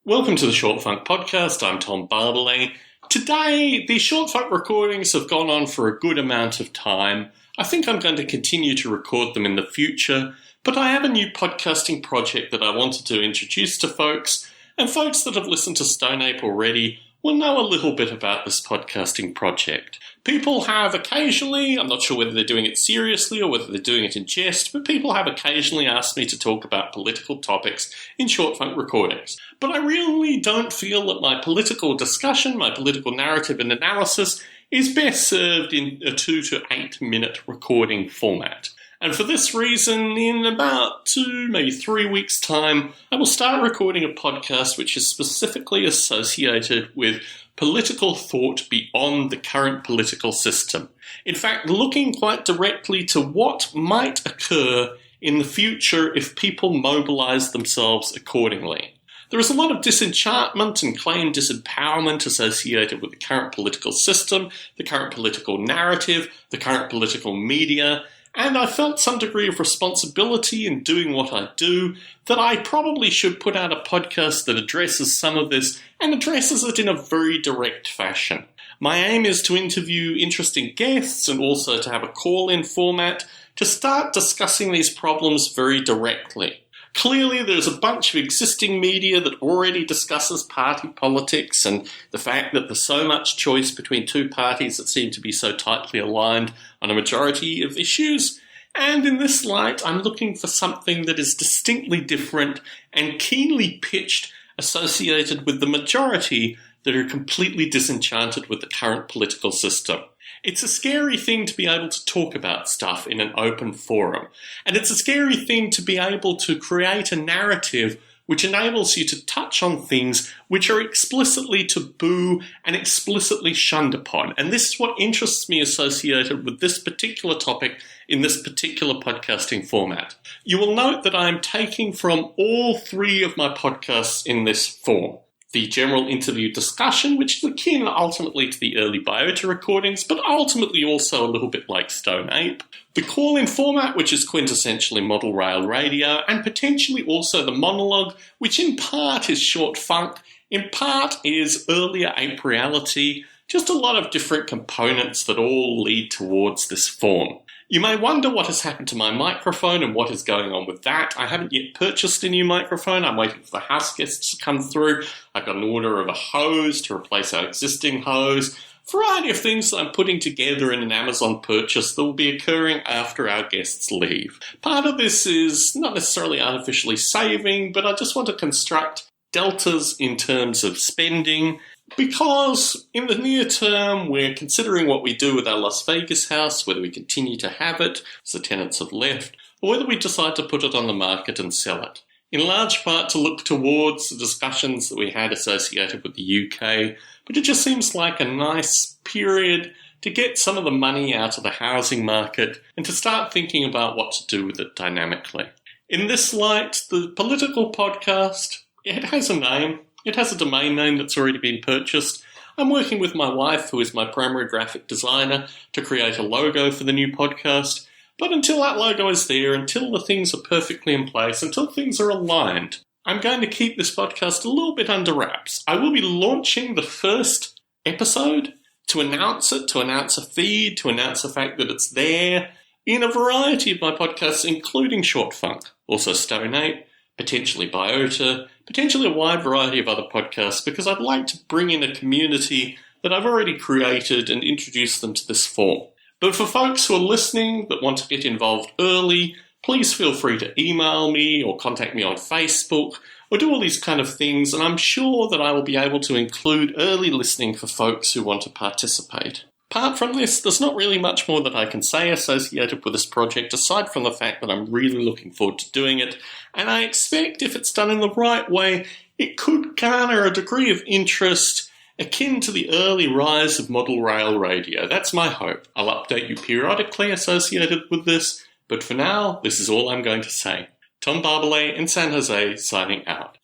Welcome to the Short Funk Podcast. I'm Tom Barbalet. Today, the Short Funk recordings have gone on for a good amount of time. I think I'm going to continue to record them in the future, but I have a new podcasting project that I wanted to introduce to folks, and folks that have listened to Stone Ape already will know a little bit about this podcasting project. People have occasionally, I'm not sure whether they're doing it seriously or whether they're doing it in jest, but people have occasionally asked me to talk about political topics in Short Funk recordings. But I really don't feel that my political discussion, my political narrative and analysis is best served in a 2 to 8 minute recording format. And for this reason, in about 2, maybe 3 weeks' time, I will start recording a podcast which is specifically associated with political thought beyond the current political system. In fact, looking quite directly to what might occur in the future if people mobilize themselves accordingly. There is a lot of disenchantment and claimed disempowerment associated with the current political system, the current political narrative, the current political media, and I felt some degree of responsibility in doing what I do, that I probably should put out a podcast that addresses some of this and addresses it in a very direct fashion. My aim is to interview interesting guests and also to have a call-in format to start discussing these problems very directly. Clearly, there's a bunch of existing media that already discusses party politics and the fact that there's so much choice between two parties that seem to be so tightly aligned on a majority of issues. And in this light, I'm looking for something that is distinctly different and keenly pitched, associated with the majority that are completely disenchanted with the current political system. It's a scary thing to be able to talk about stuff in an open forum. And it's a scary thing to be able to create a narrative which enables you to touch on things which are explicitly taboo and explicitly shunned upon. And this is what interests me associated with this particular topic in this particular podcasting format. You will note that I'm taking from all 3 of my podcasts in this form. The general interview discussion, which is akin ultimately to the early Biota recordings, but ultimately also a little bit like Stone Ape. The call-in format, which is quintessentially model rail radio, and potentially also the monologue, which in part is short funk, in part is earlier ape reality, just a lot of different components that all lead towards this form. You may wonder what has happened to my microphone and what is going on with that. I haven't yet purchased a new microphone. I'm waiting for the house guests to come through. I've got an order of a hose to replace our existing hose. A variety of things that I'm putting together in an Amazon purchase that will be occurring after our guests leave. Part of this is not necessarily artificially saving, but I just want to construct deltas in terms of spending, because in the near term, we're considering what we do with our Las Vegas house, whether we continue to have it as the tenants have left, or whether we decide to put it on the market and sell it. In large part to look towards the discussions that we had associated with the UK, but it just seems like a nice period to get some of the money out of the housing market and to start thinking about what to do with it dynamically. In this light, the political podcast, it has a name. It has a domain name that's already been purchased. I'm working with my wife, who is my primary graphic designer, to create a logo for the new podcast. But until that logo is there, until the things are perfectly in place, until things are aligned, I'm going to keep this podcast a little bit under wraps. I will be launching the first episode to announce it, to announce a feed, to announce the fact that it's there in a variety of my podcasts, including Short Funk, also Stone Ape, potentially Biota, potentially a wide variety of other podcasts, because I'd like to bring in a community that I've already created and introduce them to this form. But for folks who are listening that want to get involved early, please feel free to email me or contact me on Facebook or do all these kind of things, and I'm sure that I will be able to include early listening for folks who want to participate. Apart from this, there's not really much more that I can say associated with this project, aside from the fact that I'm really looking forward to doing it, and I expect if it's done in the right way, it could garner a degree of interest akin to the early rise of model rail radio. That's my hope. I'll update you periodically associated with this, but for now, this is all I'm going to say. Tom Barbalet in San Jose, signing out.